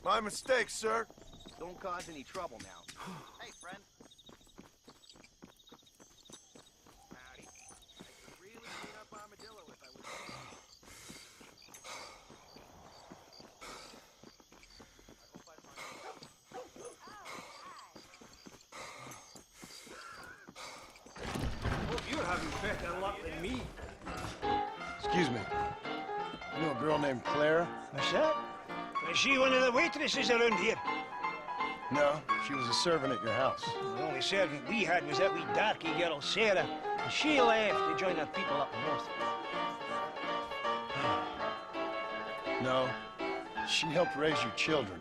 My mistake, sir. Don't cause any trouble now. Hey, friend. Howdy. I could really clean up Armadillo if I was you. Hope you're having better luck than me. Excuse me. You know a girl named Clara? What's that? Is she one of the waitresses around here? No, she was a servant at your house. The only servant we had was that wee darky girl, Sarah. And she left to join her people up north. No, she helped raise your children.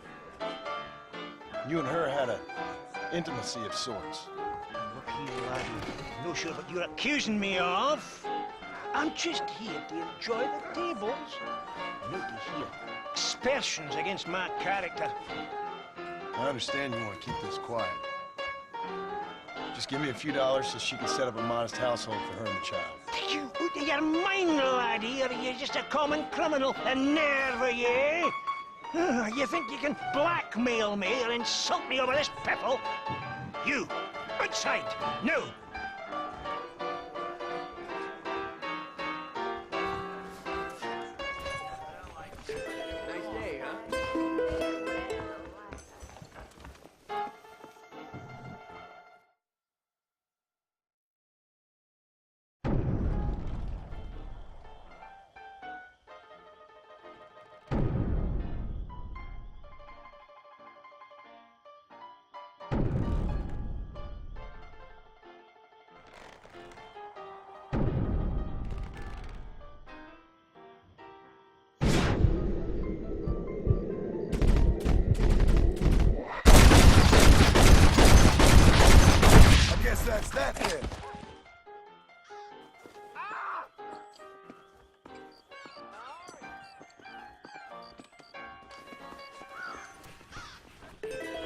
You and her had an intimacy of sorts. Look here, laddie. I'm not sure what you're accusing me of. I'm just here to enjoy the tables. Not to hear aspersions against my character. I understand you want to keep this quiet. Just give me a few dollars so she can set up a modest household for her and the child. You out of your mind, laddie, or are you just a common criminal? A nerve, are you? You think you can blackmail me or insult me over this piffle? You, outside, no! Nice day, huh? I guess that's that then.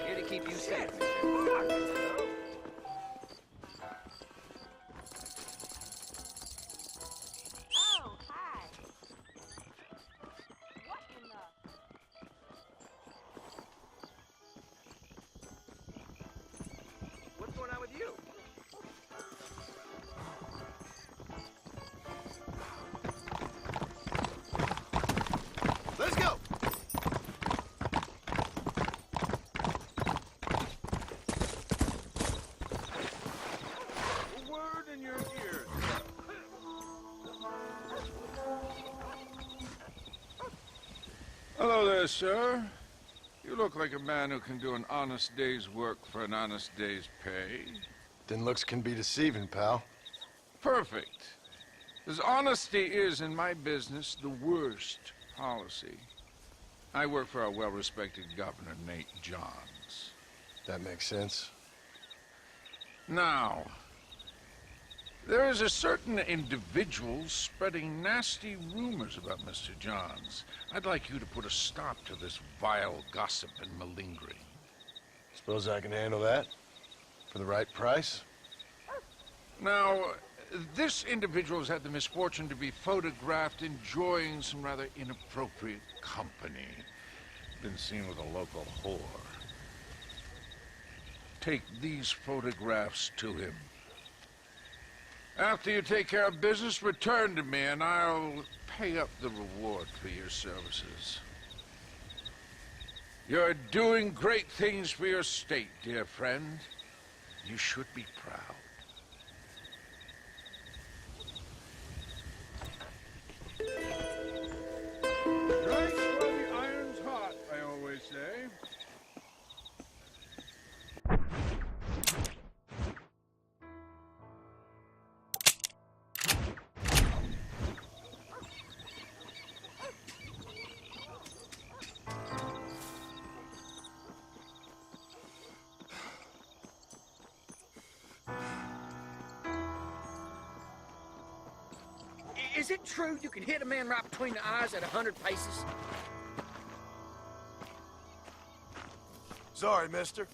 Here to keep you safe. Oh, hi. What in the... What's going on with you? Let's go! A word in your ears. Hello there, sir. You look like a man who can do an honest day's work for an honest day's pay. Then looks can be deceiving, pal. Perfect. As honesty is, in my business, the worst policy. I work for our well-respected governor, Nate Johns. That makes sense. Now, there is a certain individual spreading nasty rumors about Mr. Johns. I'd like you to put a stop to this vile gossip and malingering. Suppose I can handle that? For the right price? Now, this individual has had the misfortune to be photographed enjoying some rather inappropriate company. Been seen with a local whore. Take these photographs to him. After you take care of business, return to me and I'll pay up the reward for your services. You're doing great things for your state, dear friend. You should be proud. Strike while the iron's hot, I always say. Is it true you can hit a man right between the eyes at 100 paces? Sorry, mister.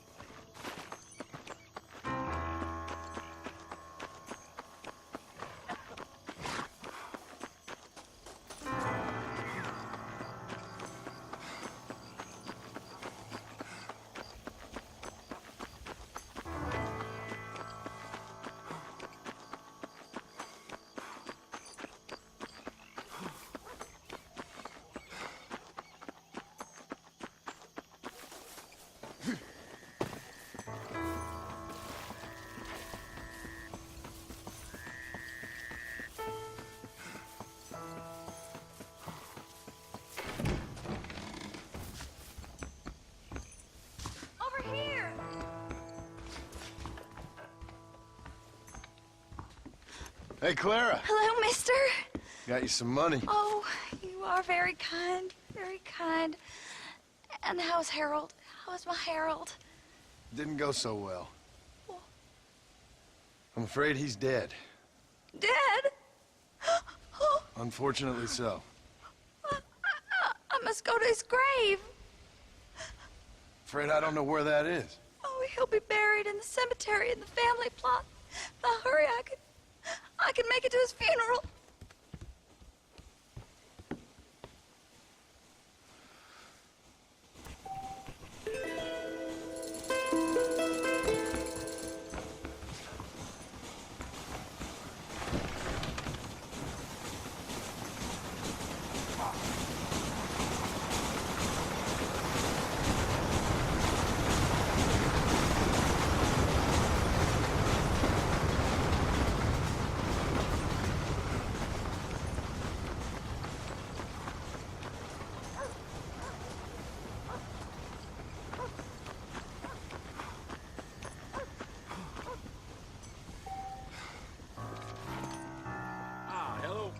Hey, Clara. Hello, mister. Got you some money. Oh, you are very kind. Very kind. And how's Harold? How's my Harold? Didn't go so well. I'm afraid he's dead. Dead? Unfortunately so. I must go to his grave. Afraid I don't know where that is. Oh, he'll be buried in the cemetery in the family plot. Now hurry, I can make it to his funeral. Hello.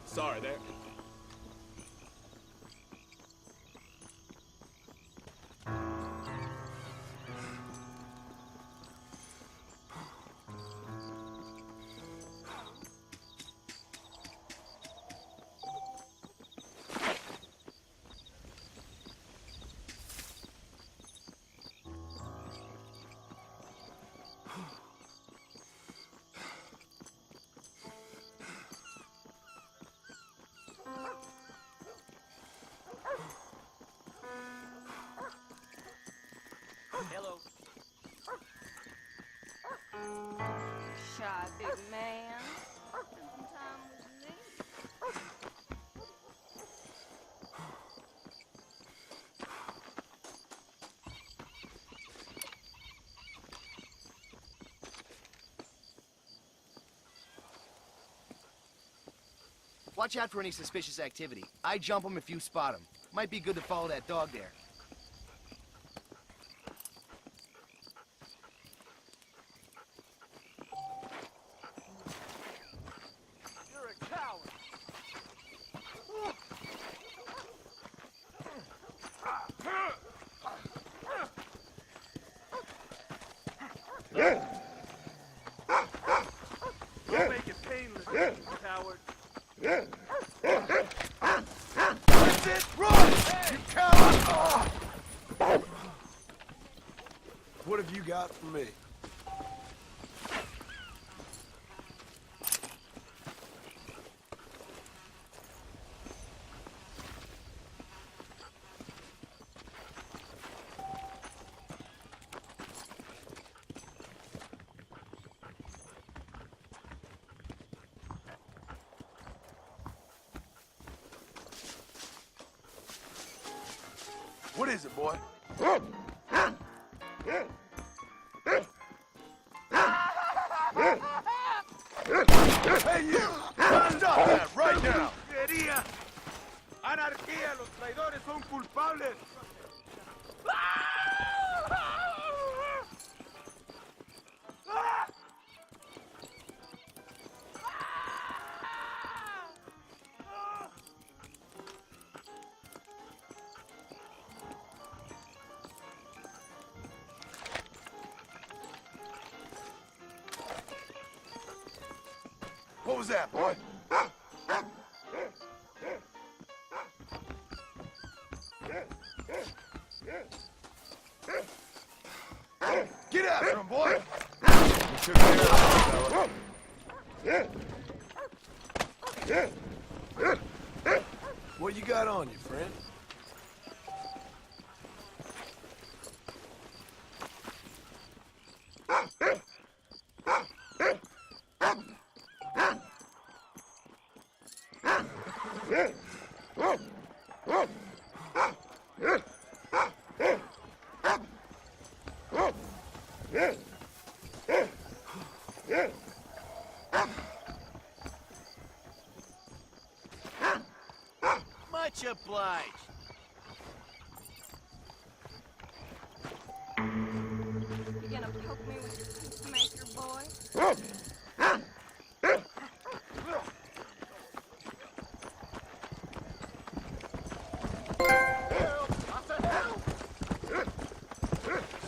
Sorry there. Hello. Shy, big man. Spend some time with me. Watch out for any suspicious activity. I jump them if you spot them. Might be good to follow that dog there. You're a coward. Don't make it painless, you coward. That's it! Run! You coward! What have you got for me? What is it, boy? Hey, you! Stop that right now! ¡Brujería! ¡Anarquía! ¡Los traidores son culpables! What was that, boy? Get after him, boy! You took care of him, fella. What you got on you, friend? Much obliged. You gonna poke me with your peacemaker boy.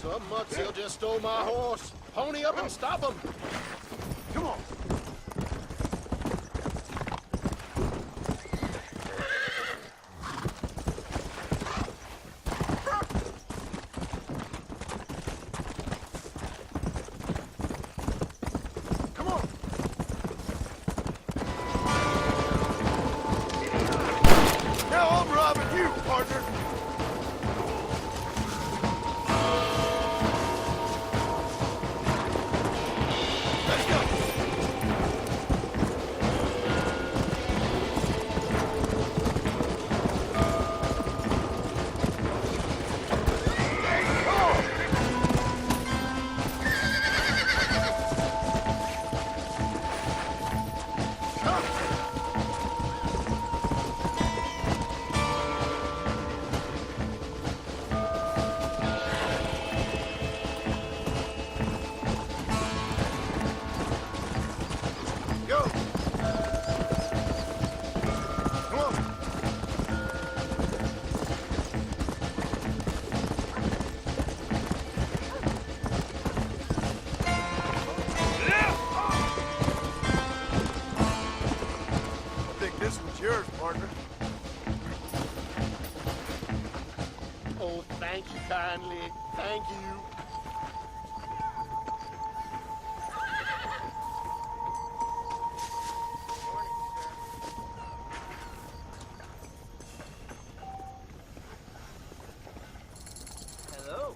Some mucksail just stole my horse. Pony up and stop him. Come on. Come on. Now I'm robbing you, partner. Let's go. Go. Come on. I think this one's yours, partner. Oh, thank you kindly. Thank you. Hello.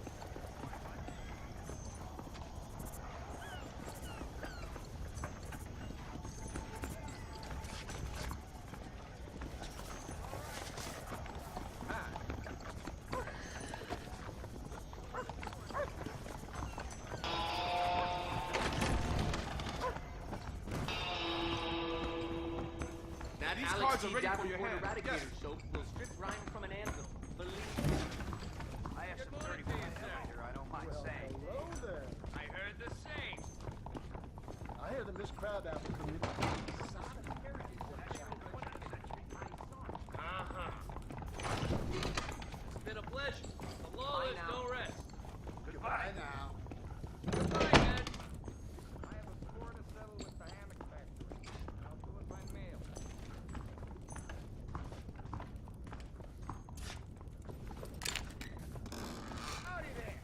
These cards are ready for your hand. Yes. Soap will strip rhyme from an anvil. Believe I have some 34 here, I don't mind saying. Hello there. I heard the same. I hear the Miss Crabapple community. It's been a pleasure. The lawless don't rest. Goodbye now. Goodbye, Ed. I have a score to settle with the hammock factory. I'll do it by mail. Howdy there.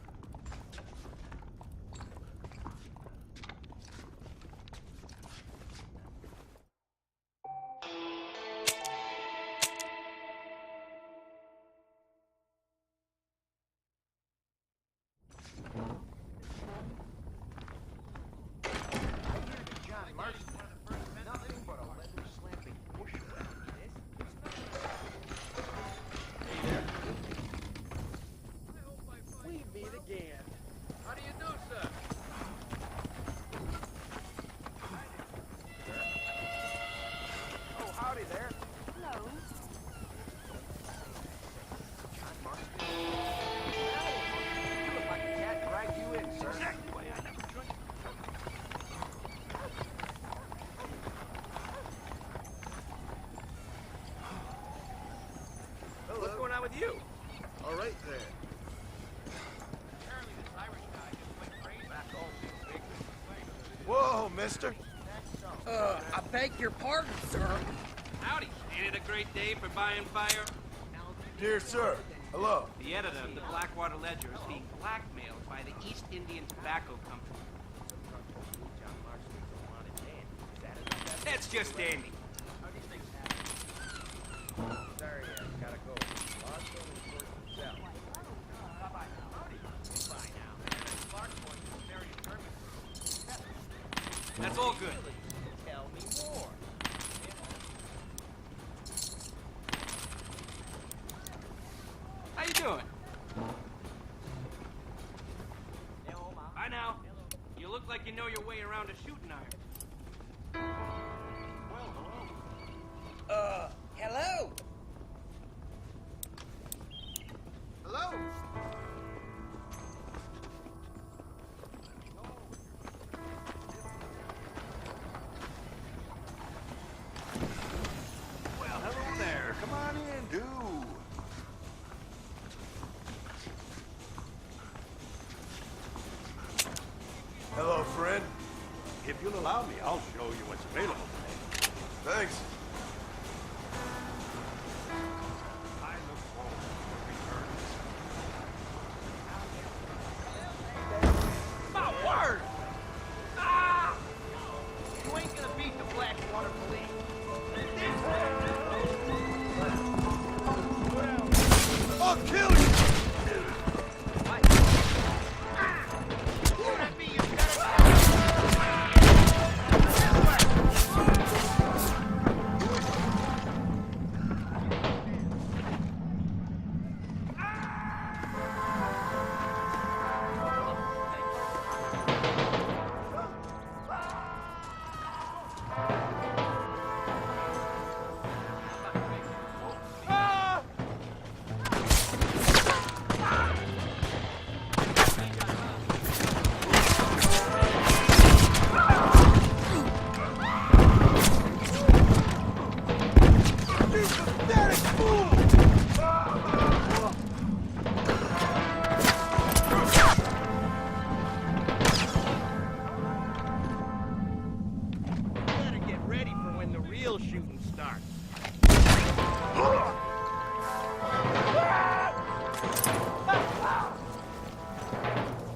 John Marston. Nothing but a leather slapping bushwhack. We meet again. How do you do, sir? Oh, howdy there. Hello. John Marston. You look like a cat dragged you in, sir. Exactly. I never drunk. What's going on with you? All right there. Apparently this Irish guy just went crazy. Back home, big. Whoa, mister. I beg your pardon, sir. Howdy. Ain't it a great day for buying fire? Dear sir. Hello. The editor of the Blackwater Ledger is being blackmailed by the East Indian Tobacco Company. John Marston's a wanted man. Is that enough? That's just dandy. Sorry, I gotta go. Lost only for himself. Bye-bye. Goodbye now. Clark boy is very determined. That's all good. Tell me more. How you doing? Bye now. You look like you know your way around a shooting iron. Hello? Hello? allow me, I'll show you what's available today. Thanks. I look forward to your return. My word! Ah! You ain't gonna beat the Blackwater Police. I'll kill you!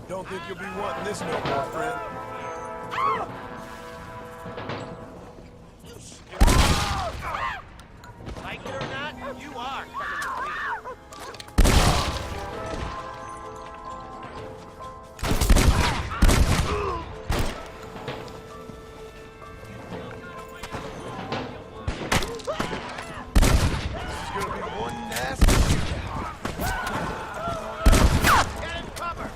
Don't think you'll be wanting this no more, friend. Like it or not, you are coming with me. This is gonna be one nasty Get him covered!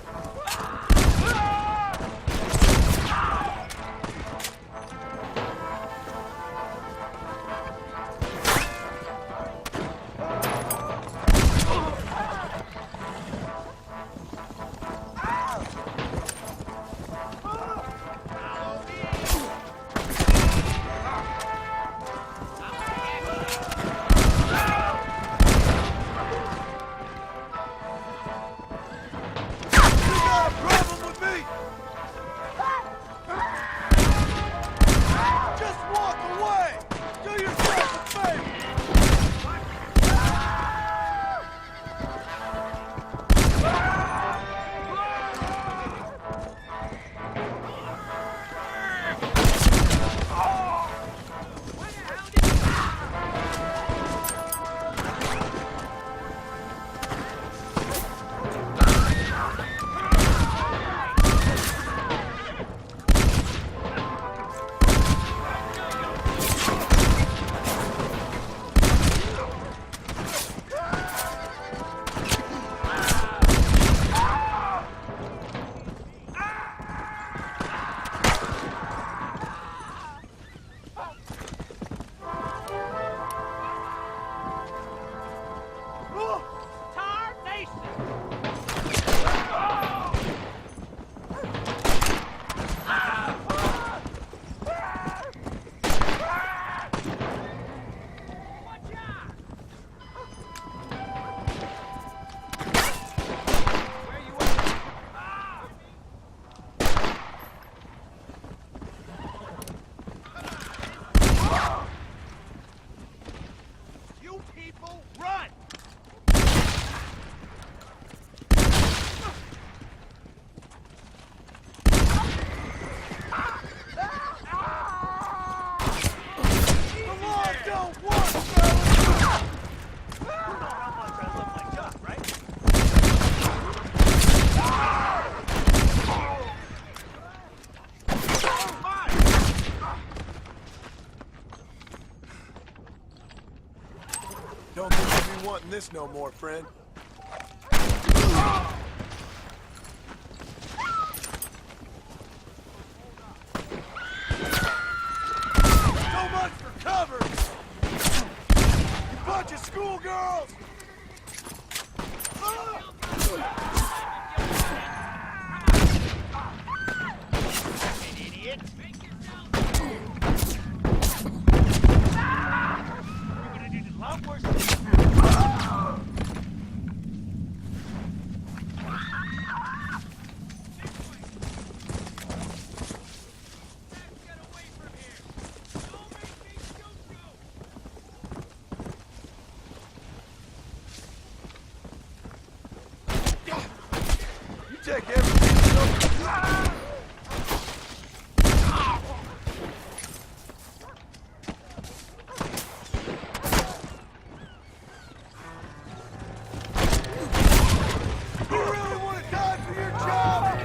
Don't think you'll be wanting this no more, friend. So much for cover! You bunch of schoolgirls! Idiot! take everything so... You really want to die for your job?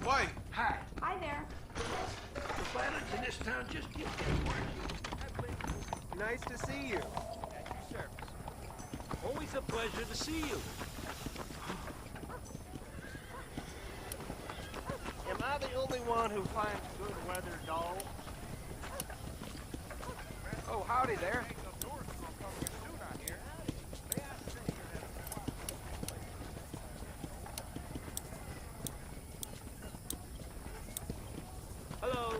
Why? Hi. Hi there. The violence in this town just keeps getting worse. Nice to see you. At your service. Always a pleasure to see you. Am I the only one who finds good weather dull? Oh, howdy there. Hello.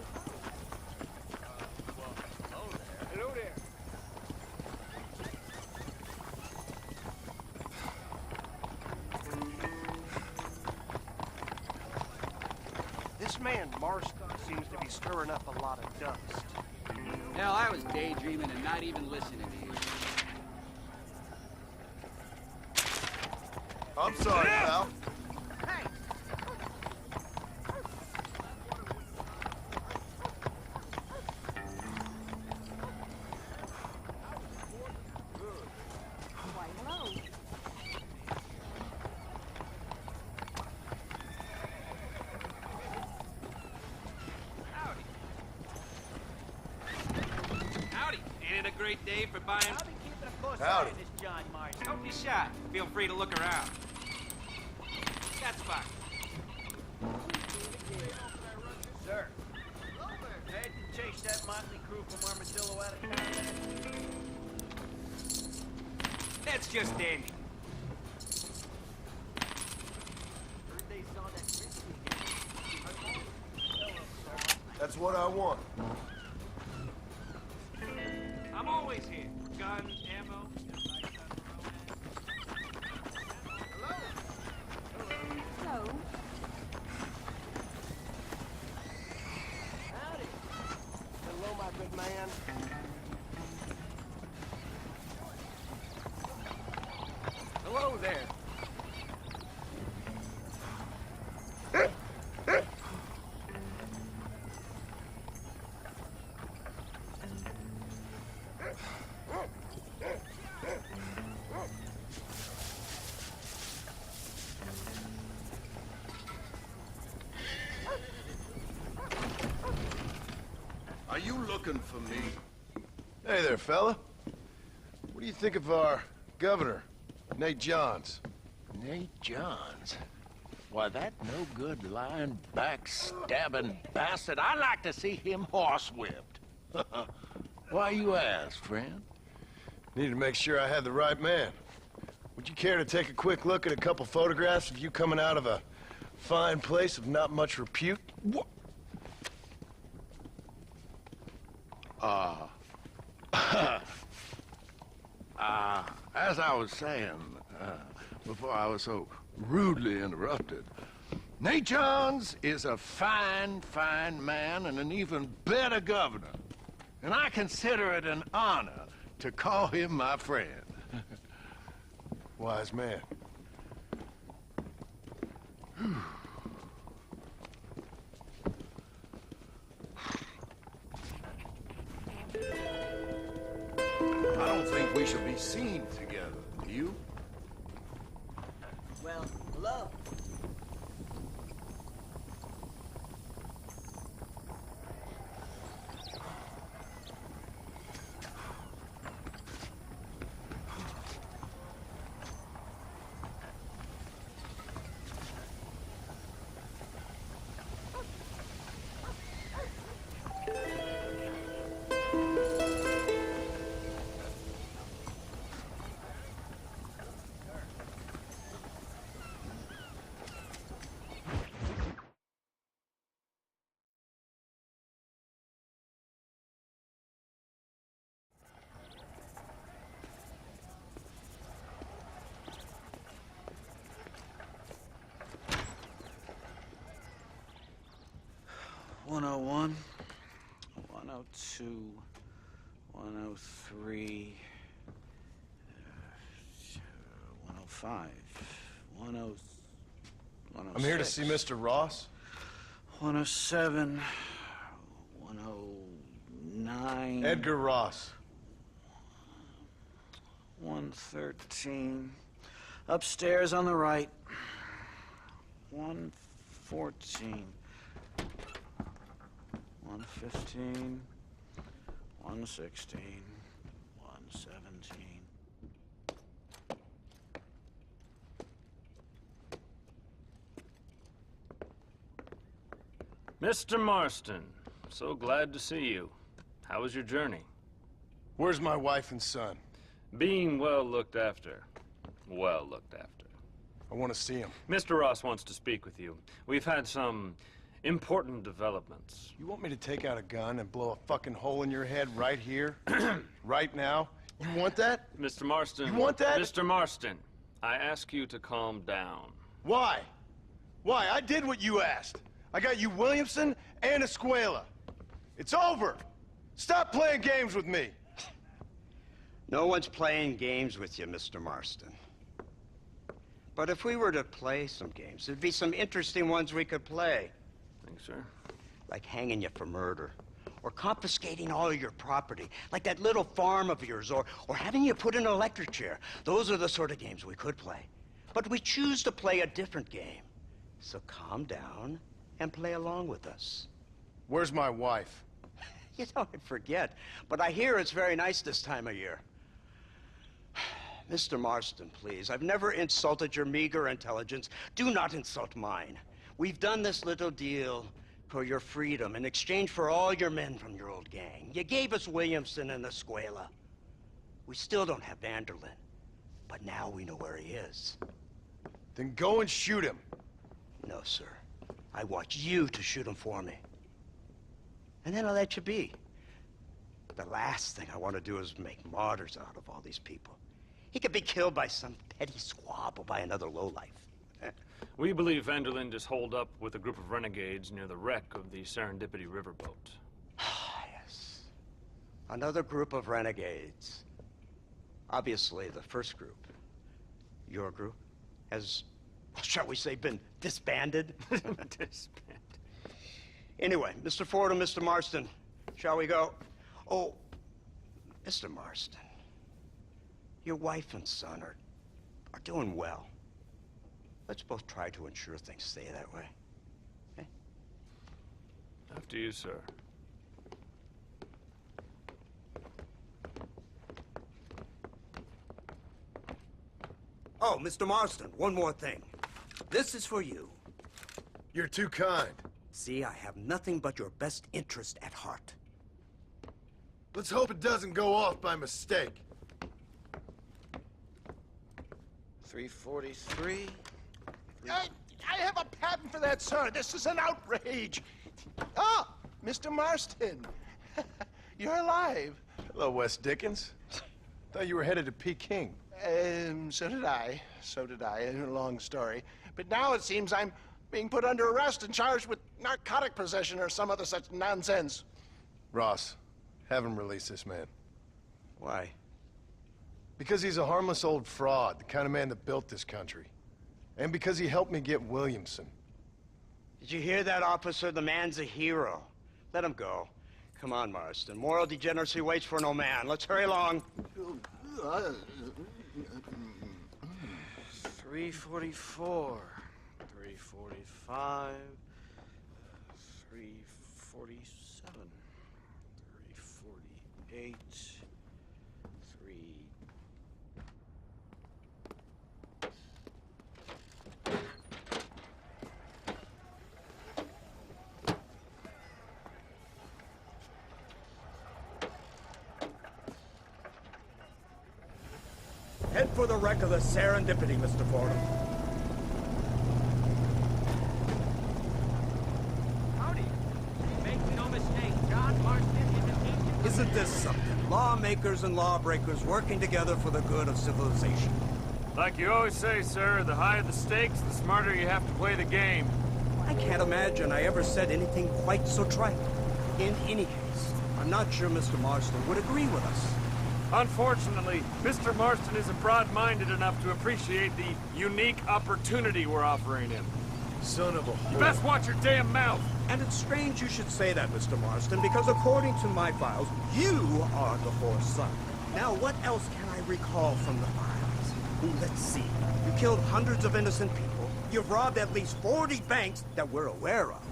Hello there. This man, Marston, seems to be stirring up a lot of dust. Hell, I was daydreaming and not even listening to you. I'm sorry, pal. Hey! Why, hello. Howdy. Ain't it a great day for buying... I'll be keeping a close Howdy. eye on this John Marston. Don't be shy. Feel free to look around. That's fine. Sir. Had to chase that motley crew from Armadillo out of town. That's just dandy. Heard they saw that Christie again. That's what I want. I'm always here. Guns, ammo. Hello. Howdy. Hello, my good man. Hello there. Are you looking for me? Hey there, fella. What do you think of our governor, Nate Johns? Nate Johns? Why, that no-good, lying, backstabbing bastard. I'd like to see him horsewhipped. Why you ask, friend? Need to make sure I had the right man. Would you care to take a quick look at a couple photographs of you coming out of a fine place of not much repute? What? As I was saying, before I was so rudely interrupted, Nate Johns is a fine, fine man and an even better governor. And I consider it an honor to call him my friend. Wise man. I don't think we should be seen together, do you? Well, hello. 101, 102, 103, 105, 106. I'm here to see Mr. Ross. 107, 109. Edgar Ross. 113. Upstairs on the right. 114. 115. 116. 117. Mr. Marston, so glad to see you. How was your journey? Where's my wife and son? Being well looked after. Well looked after. I want to see him. Mr. Ross wants to speak with you. We've had some important developments. You want me to take out a gun and blow a fucking hole in your head right here? Right now? You want that? Mr. Marston. You want that? Mr. Marston, I ask you to calm down. Why? Why? I did what you asked. I got you Williamson and Escuela. It's over. Stop playing games with me. No one's playing games with you, Mr. Marston. But if we were to play some games, there'd be some interesting ones we could play. Thanks, sir. Like hanging you for murder, or confiscating all your property, like that little farm of yours, or having you put in an electric chair. Those are the sort of games we could play. But we choose to play a different game. So calm down and play along with us. Where's my wife? You know, I forget, but I hear it's very nice this time of year. Mr. Marston, please, I've never insulted your meager intelligence. Do not insult mine. We've done this little deal for your freedom in exchange for all your men from your old gang. You gave us Williamson and Escuela. We still don't have Vanderlyn, but now we know where he is. Then go and shoot him. No, sir. I want you to shoot him for me. And then I'll let you be. The last thing I want to do is make martyrs out of all these people. He could be killed by some petty squabble by another lowlife. We believe Vanderlyn is holed up with a group of renegades near the wreck of the Serendipity riverboat. Yes. Another group of renegades. Obviously, the first group, your group, has, shall we say, been disbanded? Disbanded. Anyway, Mr. Ford and Mr. Marston, shall we go? Oh, Mr. Marston, your wife and son are doing well. Let's both try to ensure things stay that way. Okay? After you, sir. Oh, Mr. Marston, one more thing. This is for you. You're too kind. See, I have nothing but your best interest at heart. Let's hope it doesn't go off by mistake. 343. I have a patent for that, sir. This is an outrage. Ah, Mr. Marston. You're alive. Hello, Wes Dickens. Thought you were headed to Peking. So did I. So did I. A long story. But now it seems I'm being put under arrest and charged with narcotic possession or some other such nonsense. Ross, have him release this man. Why? Because he's a harmless old fraud, the kind of man that built this country. And because he helped me get Williamson. Did you hear that, officer? The man's a hero. Let him go. Come on, Marston. Moral degeneracy waits for no man. Let's hurry along. 344. 345. 347. 348. 3... Head for the wreck of the Serendipity, Mr. Fordham. Howdy. Make no mistake, John Marston is an ancient... Isn't this something? Lawmakers and lawbreakers working together for the good of civilization. Like you always say, sir, the higher the stakes, the smarter you have to play the game. I can't imagine I ever said anything quite so trite. In any case, I'm not sure Mr. Marston would agree with us. Unfortunately, Mr. Marston isn't broad-minded enough to appreciate the unique opportunity we're offering him. Son of a whore. You best watch your damn mouth. And it's strange you should say that, Mr. Marston, because according to my files, you are the whore's son. Now, what else can I recall from the files? Ooh, let's see. You killed hundreds of innocent people. You've robbed at least 40 banks that we're aware of.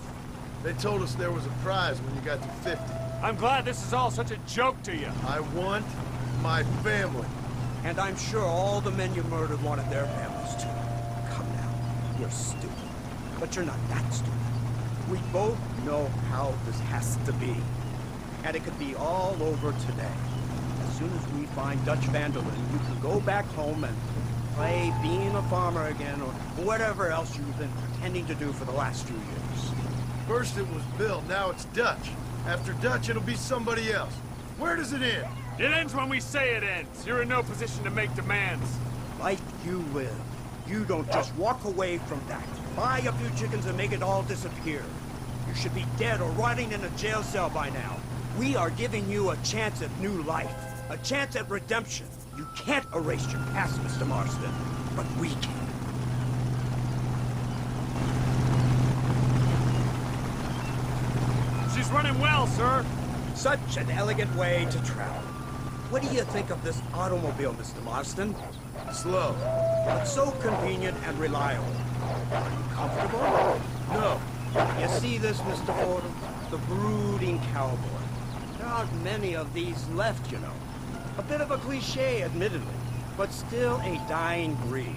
They told us there was a prize when you got to 50. I'm glad this is all such a joke to you. I want my family. And I'm sure all the men you murdered wanted their families too. Come now, you're stupid. But you're not that stupid. We both know how this has to be. And it could be all over today. As soon as we find Dutch Vanderlyn, you can go back home and play being a farmer again, or whatever else you've been pretending to do for the last few years. First it was Bill, now it's Dutch. After Dutch, it'll be somebody else. Where does it end? It ends when we say it ends. You're in no position to make demands. Like you live. You don't just walk away from that. Buy a few chickens and make it all disappear. You should be dead or rotting in a jail cell by now. We are giving you a chance at new life. A chance at redemption. You can't erase your past, Mr. Marston. But we can. She's running well, sir. Such an elegant way to travel. What do you think of this automobile, Mr. Marston? Slow. But so convenient and reliable. Are you comfortable? No. You see this, Mr. Fordham? The brooding cowboy. There aren't many of these left, you know. A bit of a cliche, admittedly, but still a dying breed.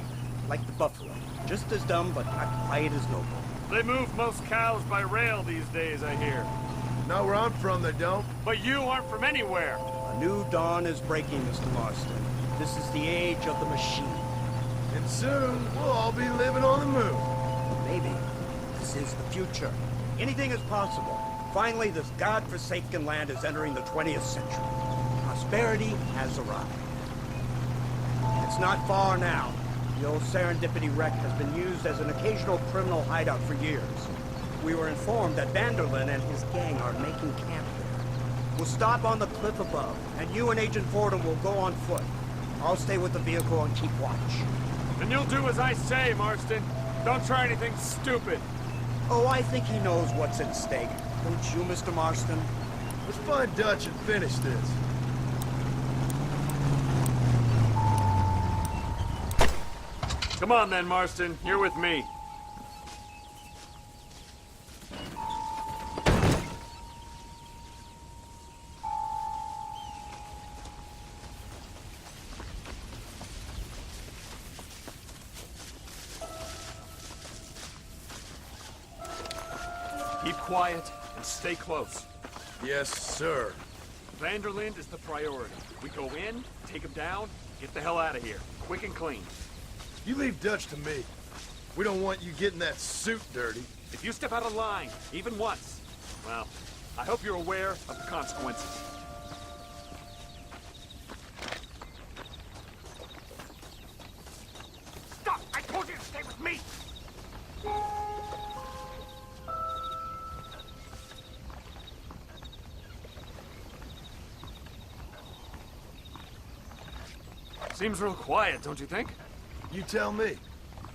Like the buffalo. Just as dumb, but not quite as noble. They move most cows by rail these days, I hear. Not where I'm from, they don't. But you aren't from anywhere. A new dawn is breaking, Mr. Marston. This is the age of the machine. And soon, we'll all be living on the moon. Maybe. This is the future. Anything is possible. Finally, this godforsaken land is entering the 20th century. Prosperity has arrived. It's not far now. The old Serendipity wreck has been used as an occasional criminal hideout for years. We were informed that Vanderlyn and his gang are making camp there. We'll stop on the cliff above, and you and Agent Fordham will go on foot. I'll stay with the vehicle and keep watch. And you'll do as I say, Marston. Don't try anything stupid. Oh, I think he knows what's at stake. Don't you, Mr. Marston? Let's find Dutch and finish this. Come on then, Marston. You're with me. Keep quiet and stay close. Yes, sir. Vanderlyn is the priority. We go in, take him down, get the hell out of here. Quick and clean. You leave Dutch to me. We don't want you getting that suit dirty. If you step out of line, even once, well, I hope you're aware of the consequences. Stop! I told you to stay with me! Seems real quiet, don't you think? You tell me.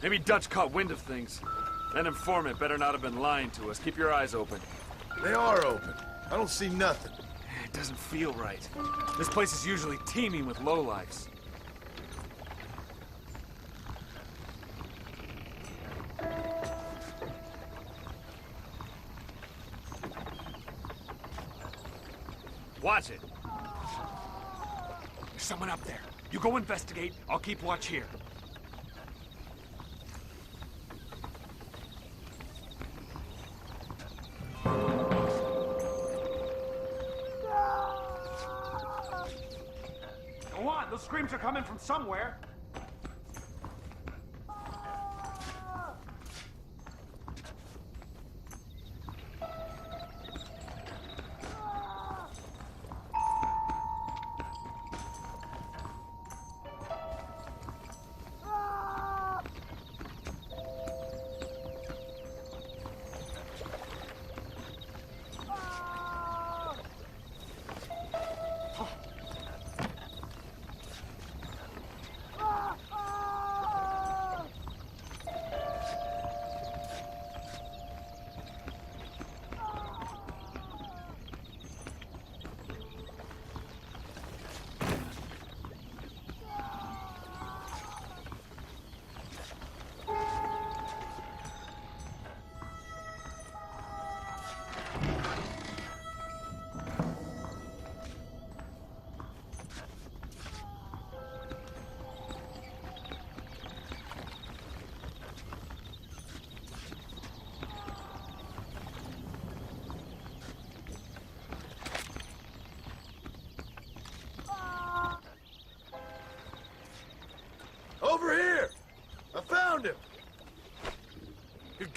Maybe Dutch caught wind of things. That informant better not have been lying to us. Keep your eyes open. They are open. I don't see nothing. It doesn't feel right. This place is usually teeming with lowlifes. Watch it. There's someone up there. You go investigate. I'll keep watch here. Go on, those screams are coming from somewhere.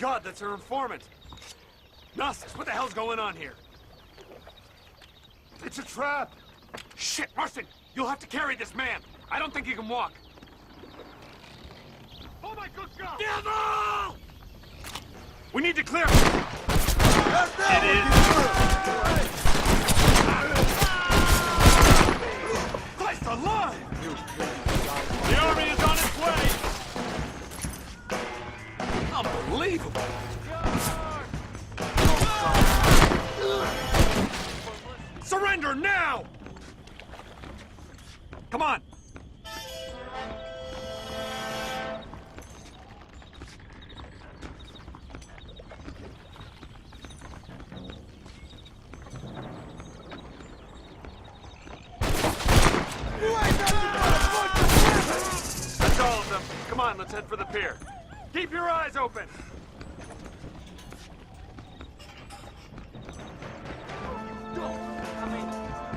God, that's her informant. Gnostics, what the hell's going on here? It's a trap. Shit, Marston, you'll have to carry this man. I don't think he can walk. Oh my good God! Devil! We need to clear him. It is. Christ alive! The army is on its way. Unbelievable. Surrender now! Come on! That's all of them. Come on, let's head for the pier. Keep your eyes open!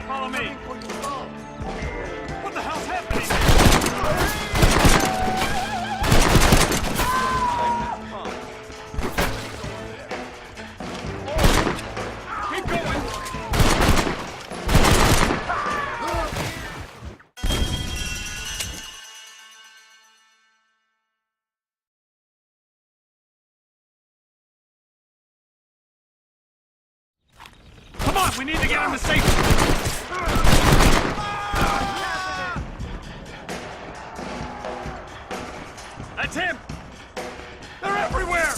Follow me! What the hell's happening here? Keep going! Come on, we need to get him to safety! That's him! They're everywhere!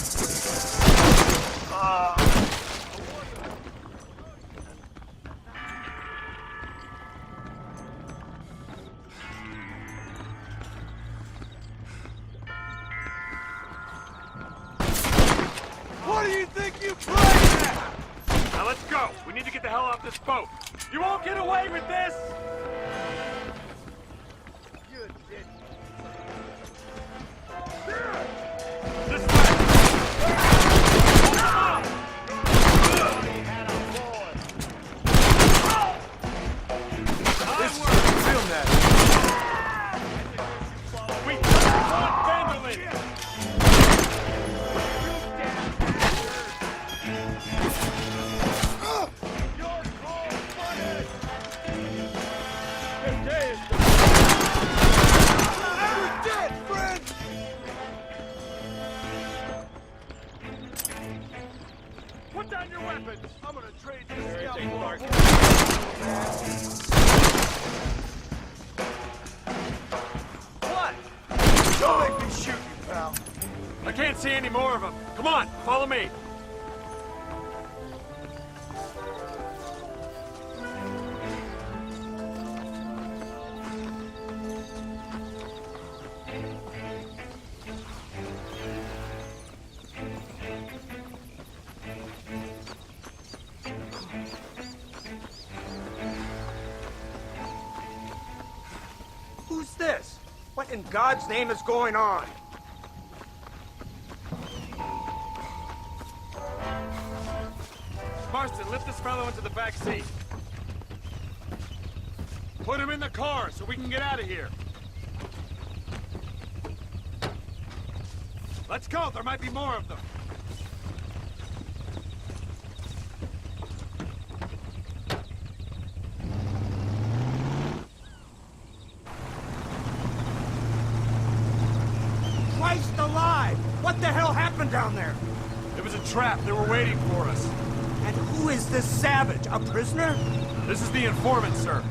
What do you think you playing at? Now let's go! We need to get the hell off this boat! You won't get away with this! This way! This is real nasty. We don't want vandalism! Put down your weapons! I'm gonna trade this scalp. What? Don't make me shoot you, pal. I can't see any more of them. Come on, follow me. Who's this? What in God's name is going on? Marston, lift this fellow into the back seat. Put him in the car so we can get out of here. Let's go, there might be more of them. Christ alive! What the hell happened down there? It was a trap. They were waiting for us. And who is this savage? A prisoner? This is the informant, sir.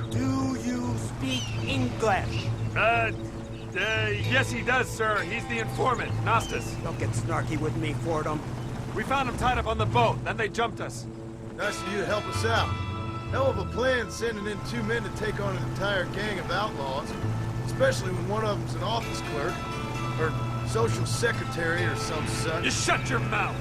Do you speak English? Yes he does, sir. He's the informant, Gnostis. Don't get snarky with me, Fordham. We found him tied up on the boat, then they jumped us. Nice of you to help us out. Hell of a plan sending in 2 men to take on an entire gang of outlaws. Especially when one of them's an office clerk, or social secretary, or some such. You shut your mouth!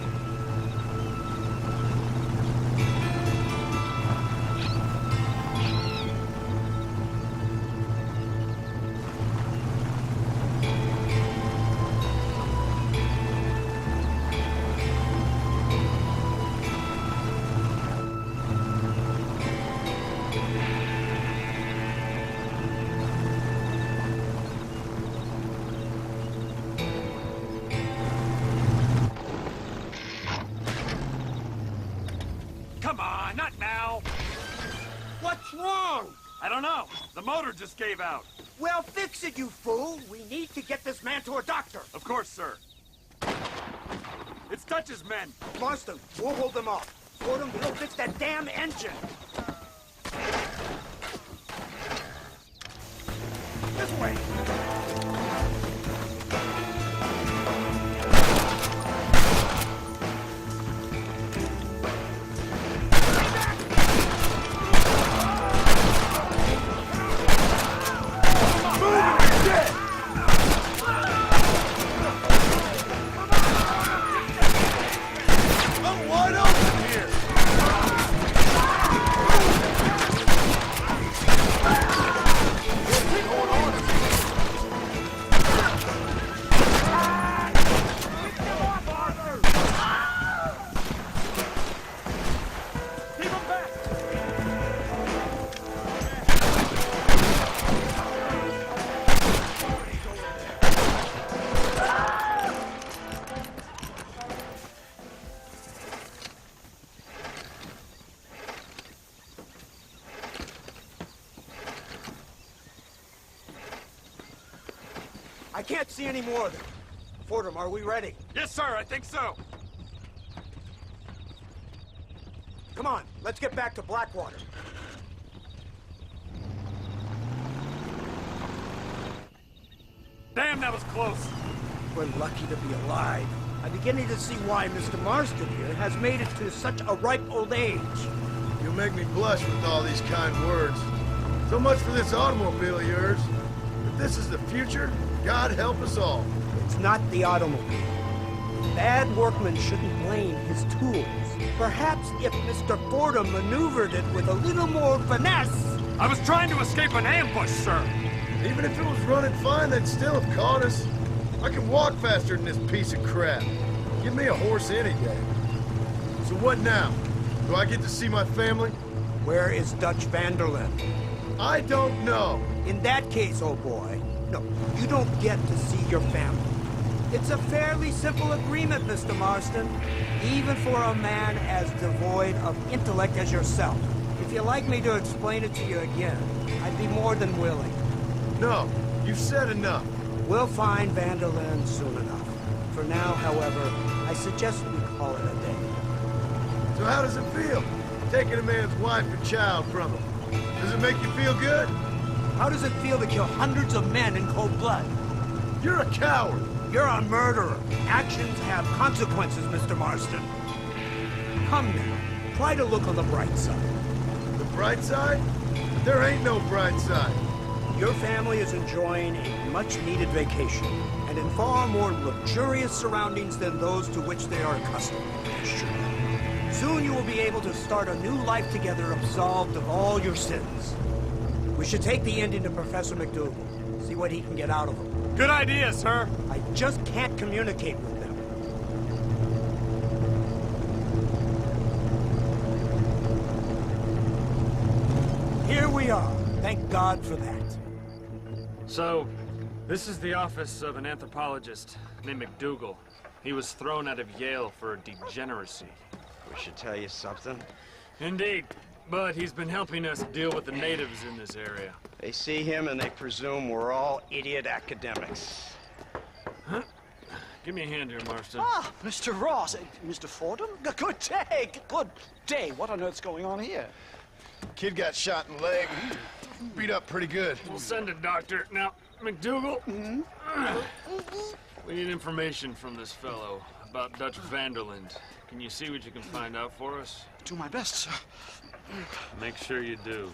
The motor just gave out. Well, fix it, you fool! We need to get this man to a doctor! Of course, sir. It's Dutch's men. Marston, we'll hold them off. Fordham, we'll fix that damn engine! This way! I can't see any more of them. Fordham, are we ready? Yes, sir, I think so. Come on, let's get back to Blackwater. Damn, that was close. We're lucky to be alive. I'm beginning to see why Mr. Marston here has made it to such a ripe old age. You make me blush with all these kind words. So much for this automobile of yours. If this is the future, God help us all. It's not the automobile. Bad workmen shouldn't blame his tools. Perhaps if Mr. Fordham maneuvered it with a little more finesse... I was trying to escape an ambush, sir. Even if it was running fine, they'd still have caught us. I can walk faster than this piece of crap. Give me a horse any day. So what now? Do I get to see my family? Where is Dutch Vanderlyn? I don't know. In that case, old boy, no, you don't get to see your family. It's a fairly simple agreement, Mr. Marston, even for a man as devoid of intellect as yourself. If you'd like me to explain it to you again, I'd be more than willing. No, you've said enough. We'll find Vanderlyn soon enough. For now, however, I suggest we call it a day. So how does it feel, taking a man's wife and child from him? Does it make you feel good? How does it feel to kill hundreds of men in cold blood? You're a coward. You're a murderer. Actions have consequences, Mr. Marston. Come now, try to look on the bright side. The bright side? There ain't no bright side. Your family is enjoying a much-needed vacation, and in far more luxurious surroundings than those to which they are accustomed. Soon you will be able to start a new life together, absolved of all your sins. We should take the Indian to Professor McDougal, see what he can get out of him. Good idea, sir. I just can't communicate with them. Here we are. Thank God for that. So, this is the office of an anthropologist named McDougal. He was thrown out of Yale for degeneracy. We should tell you something. Indeed. But he's been helping us deal with the natives in this area. They see him and they presume we're all idiot academics. Huh? Give me a hand here, Marston. Ah, Mr. Ross. Mr. Fordham? Good day. Good day. What on earth's going on here? Kid got shot in the leg. Beat up pretty good. We'll send a doctor. Now, McDougal, we need information from this fellow about Dutch Vanderlyn. Can you see what you can find out for us? Do my best, sir. Make sure you do.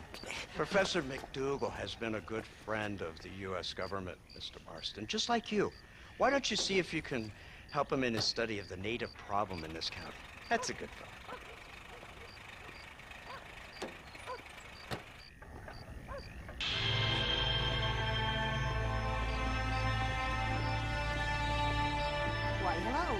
Professor McDougal has been a good friend of the U.S. government, Mr. Marston, just like you. Why don't you see if you can help him in his study of the native problem in this county? That's a good fellow. Why, hello.